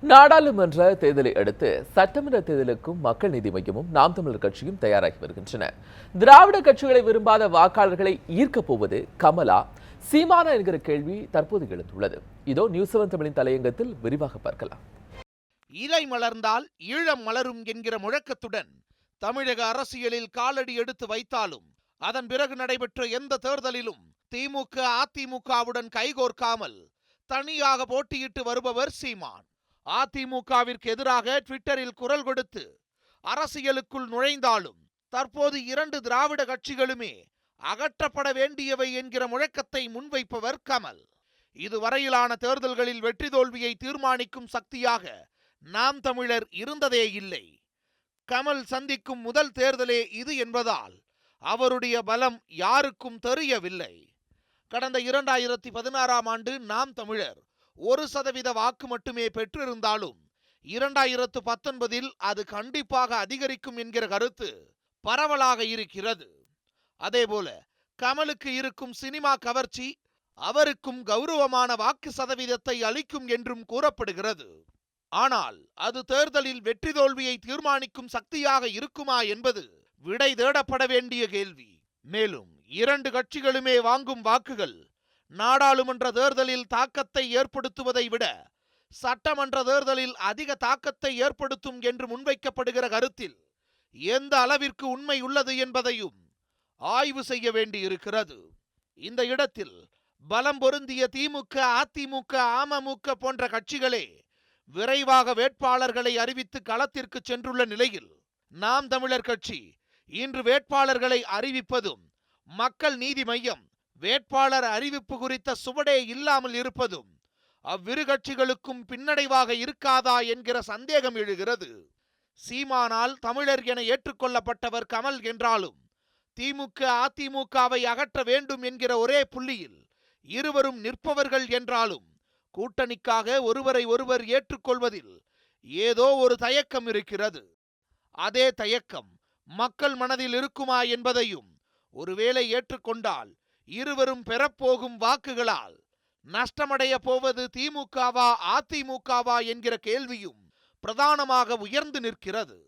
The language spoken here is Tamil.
நாடாளுமன்ற தேர்தலை அடுத்து சட்டமன்ற தேர்தலுக்கும் மக்கள் நீதி மையமும் நாம் தமிழர் கட்சியும் தயாராகி வருகின்றன. திராவிட கட்சிகளை விரும்பாத வாக்காளர்களை ஈர்க்கப் போவது கமலா, சீமானா என்கிற கேள்வி தற்போது எழுந்துள்ளது. இதோ நியூஸ் 7 தமிழின் தலையங்கத்தில் விரிவாக பார்க்கலாம். இலை மலர்ந்தால் ஈழம் மலரும் என்கிற முழக்கத்துடன் தமிழக அரசியலில் காலடி எடுத்து வைத்தாலும் அதன் பிறகு நடைபெற்ற எந்த தேர்தலிலும் திமுக அதிமுகவுடன் கைகோர்க்காமல் தனியாக போட்டியிட்டு வருபவர் சீமான். அதிமுகவிற்கு எதிராக ட்விட்டரில் குரல் கொடுத்து அரசியலுக்குள் நுழைந்தாலும் தற்போது 2 திராவிட கட்சிகளுமே அகற்றப்பட வேண்டியவை என்கிற முழக்கத்தை முன்வைப்பவர் கமல். இதுவரையிலான தேர்தல்களில் வெற்றி தோல்வியை தீர்மானிக்கும் சக்தியாக நாம் தமிழர் இருந்ததே இல்லை. கமல் சந்திக்கும் முதல் தேர்தலே இது என்பதால் அவருடைய பலம் யாருக்கும் தெரியவில்லை. கடந்த 2016ஆம் ஆண்டு நாம் தமிழர் 1% வாக்கு மட்டுமே பெற்றிருந்தாலும் 2019இல் அது கண்டிப்பாக அதிகரிக்கும் என்கிற கருத்து பரவலாக இருக்கிறது. அதேபோல கமலுக்கு இருக்கும் சினிமா கவர்ச்சி அவருக்கும் கௌரவமான வாக்கு சதவீதத்தை அளிக்கும் என்றும் கூறப்படுகிறது. ஆனால் அது தேர்தலில் வெற்றி தோல்வியை தீர்மானிக்கும் சக்தியாக இருக்குமா என்பது விடை தேடப்பட வேண்டிய கேள்வி. மேலும் 2 கட்சிகளுமே வாங்கும் வாக்குகள் நாடாளுமன்ற தேர்தலில் தாக்கத்தை ஏற்படுத்துவதை விட சட்டமன்ற தேர்தலில் அதிக தாக்கத்தை ஏற்படுத்தும் என்று முன்வைக்கப்படுகிற கருத்தில் எந்த அளவிற்கு உண்மை உள்ளது என்பதையும் ஆய்வு செய்ய வேண்டியிருக்கிறது. இந்த இடத்தில் பலம் பொருந்திய திமுக, அதிமுக, அமமுக போன்ற கட்சிகளே விரைவாக வேட்பாளர்களை அறிவித்து களத்திற்கு சென்றுள்ள நிலையில் நாம் தமிழர் கட்சி இன்று வேட்பாளர்களை அறிவிப்பதும் மக்கள் நீதி மையம் வேட்பாளர் அறிவிப்பு குறித்த சுவடே இல்லாமல் இருப்பதும் அவ்விரு கட்சிகளுக்கும் பின்னடைவாக இருக்காதா என்கிற சந்தேகம் எழுகிறது. சீமானால் தமிழர் என ஏற்றுக்கொள்ளப்பட்டவர் கமல் என்றாலும் திமுக அதிமுகவை அகற்ற வேண்டும் என்கிற ஒரே புள்ளியில் இருவரும் நிற்பவர்கள் என்றாலும் கூட்டணிக்காக ஒருவரை ஒருவர் ஏற்றுக்கொள்வதில் ஏதோ ஒரு தயக்கம் இருக்கிறது. அதே தயக்கம் மக்கள் மனதில் இருக்குமா என்பதையும், ஒருவேளை ஏற்றுக்கொண்டால் இருவரும் பெறப்போகும் வாக்குகளால் நஷ்டமடைய போவது திமுகவா அதிமுகவா என்கிற கேள்வியும் பிரதானமாக உயர்ந்து நிற்கிறது.